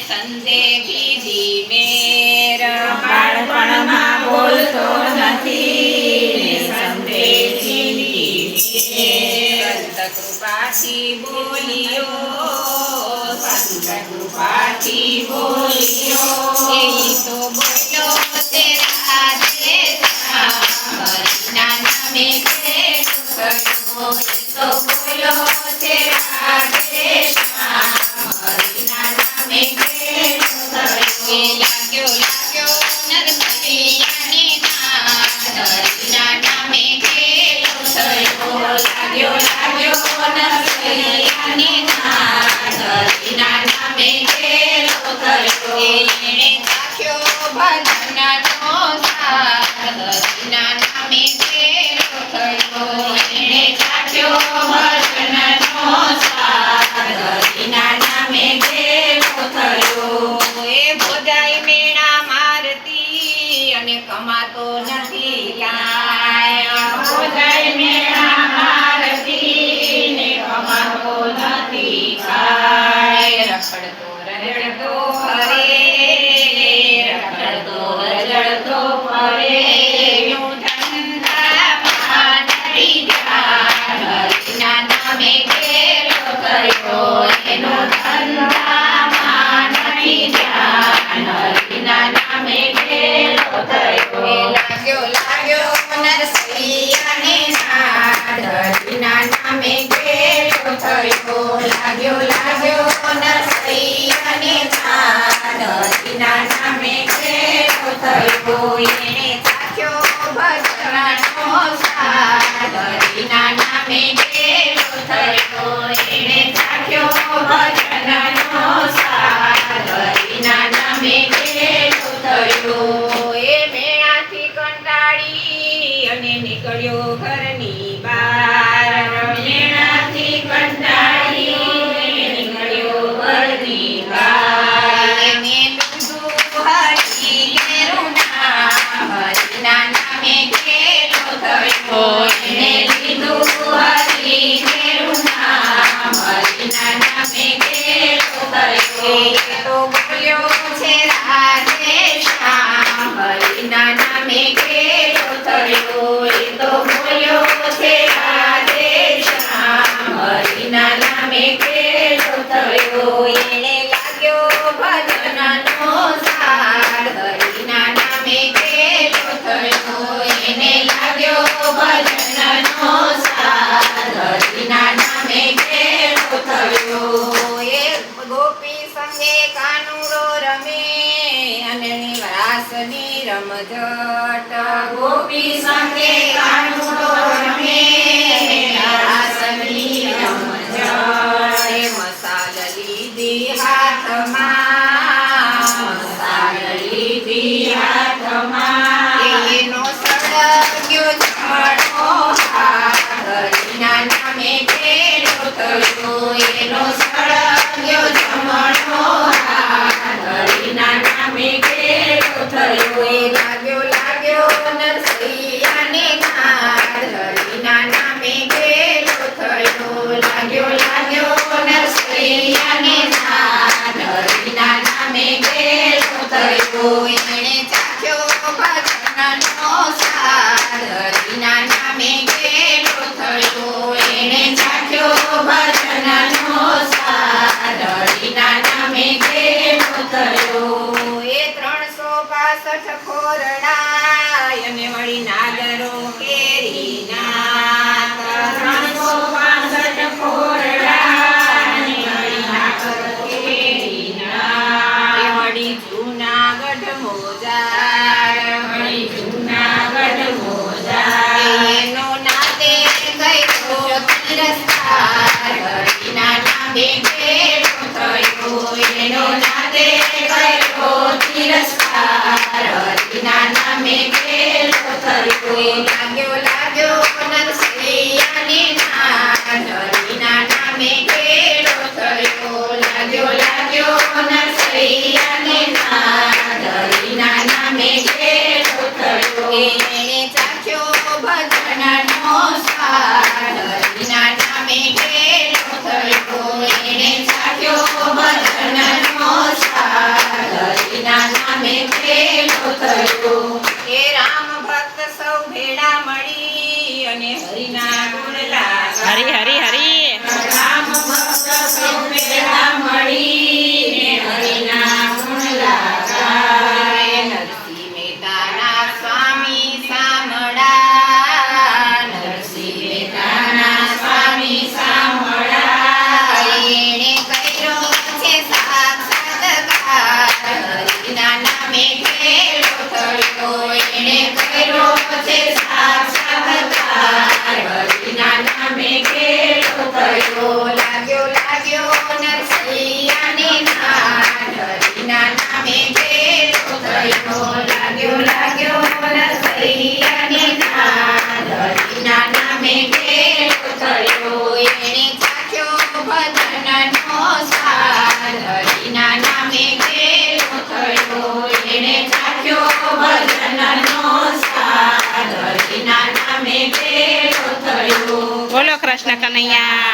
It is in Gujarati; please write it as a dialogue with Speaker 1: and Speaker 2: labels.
Speaker 1: સંતે કીધી મેર
Speaker 2: બાળપણમાં બોલતો નથી સંતે
Speaker 1: સંત કૃપાથી બોલ્યો સંત કૃપાથી બોલ્યો એ તો બોલ્યો તેરા દેશમાં હરિના નામે ભેટો થયો એ તો બોલ્યો તેરા દેશમાં હરિના નામે ભેટો થયો લાગ્યો લાગ્યો નરસૈયાને નાદ હરિના નામે ભેટો થયો લાગ્યો લાગ્યો નરસૈયાને નાદ હરિના નામે ભેટો થયો એણે ચાખ્યો ભજનનો સ્વાદ હરિના નામે ભેટો થયો એણે ચાખ્યો ભજનનો સ્વાદ હરિના નામે ભેટો થયો એ ભોજાઈ મેણા મારતી અને કમાતો નથી કાંઈ ભોજાઈ મેણા મારતી ને કમાતો નથી કાંઈ રખડતો રજડતો ફરે રખડતો રજડતો ફરે એનું ધંધામાં નથી ધ્યાન હરિના નામે ભેટો થયો એનો ધંધામાં નથી ધ્યાન હરિના નામે ભેટો થયો લાગ્યો લાગ્યો નરસૈયાને નાદ હરિના નામે ભેટો થયો લાગ્યો લાગ્યો નરસૈયાને નાદ હરિના નામે ભેટો થયો એણે ચાખ્યો ભજનનો સ્વાદ હરિના નામે ભેટો થયો એણે ચાખ્યો ભજનનો સ્વાદ હરિના નામે ભેટો થયો એ મેળાથી કંટાળી અને નીકળ્યો ઘરની બહાર મેળાથી કંટાળી નીકળ્યો ઘરની બહાર એને લીધું હરી ઘેરું નામ હરિના નામે ભેટો થયો એને લીધું હરી ઘેરું નામ હરિના નામે ભેટો થયો એ તો બોલ્યો છે રાધે શ્યામ હરિના નામે ભેટો થયો એ તો બોલ્યો છે રાધે શ્યામ હરિના નામે ભેટો થયો એણે લાગ્યો ભજનનો સ્વાદ હરિના નામે ભેટો થયો એને લાગ્યો ભજનનો સ્વાદ હરિના નામે ભેટો થયો એ ગોપી સંગે કાનુડો રમે અને રાસની રમઝટ ગોપી સંગે કાનુડો રમે રાસની રમઝટ એ મસાલ લીધી હાથમાં મસાલ લીધી હાથમાં એનો સળગ્યો ઝાડો હાથ હરિના નામે ભેટો થયો એનો સળગ્યો જમણો હાથ હરિના નામે ભેટો થયો એ લાગ્યો લાગ્યો નરસૈયાને નાદ હરિના નામે ભેટો થયો લાગ્યો લાગ્યો નરસૈયાને નાદ હરિના નામે ભેટો થયો એણે ચાખ્યો ભજનનો સ્વાદ હરિના નામે ભેટો થયો એણે ચાખ્યો ભજનનો સ્વાદ હરિના નામે ભેટો થયો એ 365 ખોરડા અને વળી નાગરો કેરીના 365 ખોરડા અને વળી નાગરો કેરીના એ વળી જૂનાગઢ મોજાર વળી જૂનાગઢ મોજાર એનો નાતે ગયો તિરસ્કાર હરિના નામે ભેટો થયો એનો નાતે ગયો તિરસ્કાર હરિના નામે ભેટો થયો લાગ્યો લાગ્યો નરસૈયાને નાદ હરિના નામે ભેટો થયો લાગ્યો લાગ્યો નરસૈયાને નાદ હરિના નામે ભેટો થયો એણે ચાખ્યો ભજનનો સ્વાદ હરિના નામે ભેટો થયો એણે ચાખ્યો ભજનનો સ્વાદ
Speaker 2: થયો.
Speaker 1: હે રામ ભક્ત સૌ ભેળા મળી અને હરિના ગુણ ગાવા.
Speaker 2: હરી હરી હરી.
Speaker 1: રામ ભક્ત સૌ ભેળા મળીને હરિના ગુણ ગાવા. નરસિંહ મહેતાના સ્વામી સાંભળા. નરસિંહ મહેતાના સ્વામી સાંભળા. એણે કર્યો છે સાક્ષાત્કાર. હરિના નામે ઘેરો થયો. એણે કર્યો છે સાક્ષાત્કાર. હરિના નામે ઘેરો થયો. લાગ્યો લાગ્યો નરસિંહને નાદ. હરિના નામે ઘેરો થયો. લાગ્યો લાગ્યો નરસિંહને નાદ. હરિના નામે ઘેરો થયો. એણે ચાખ્યો ભજનનો સ્વાદ. હરિના નામે ઘેરો થયો. એણે ચાખ્યો ભજનનો સ્વાદ. હરિના નામે ઘેરો થયો.
Speaker 2: બોલો કૃષ્ણ કનૈયા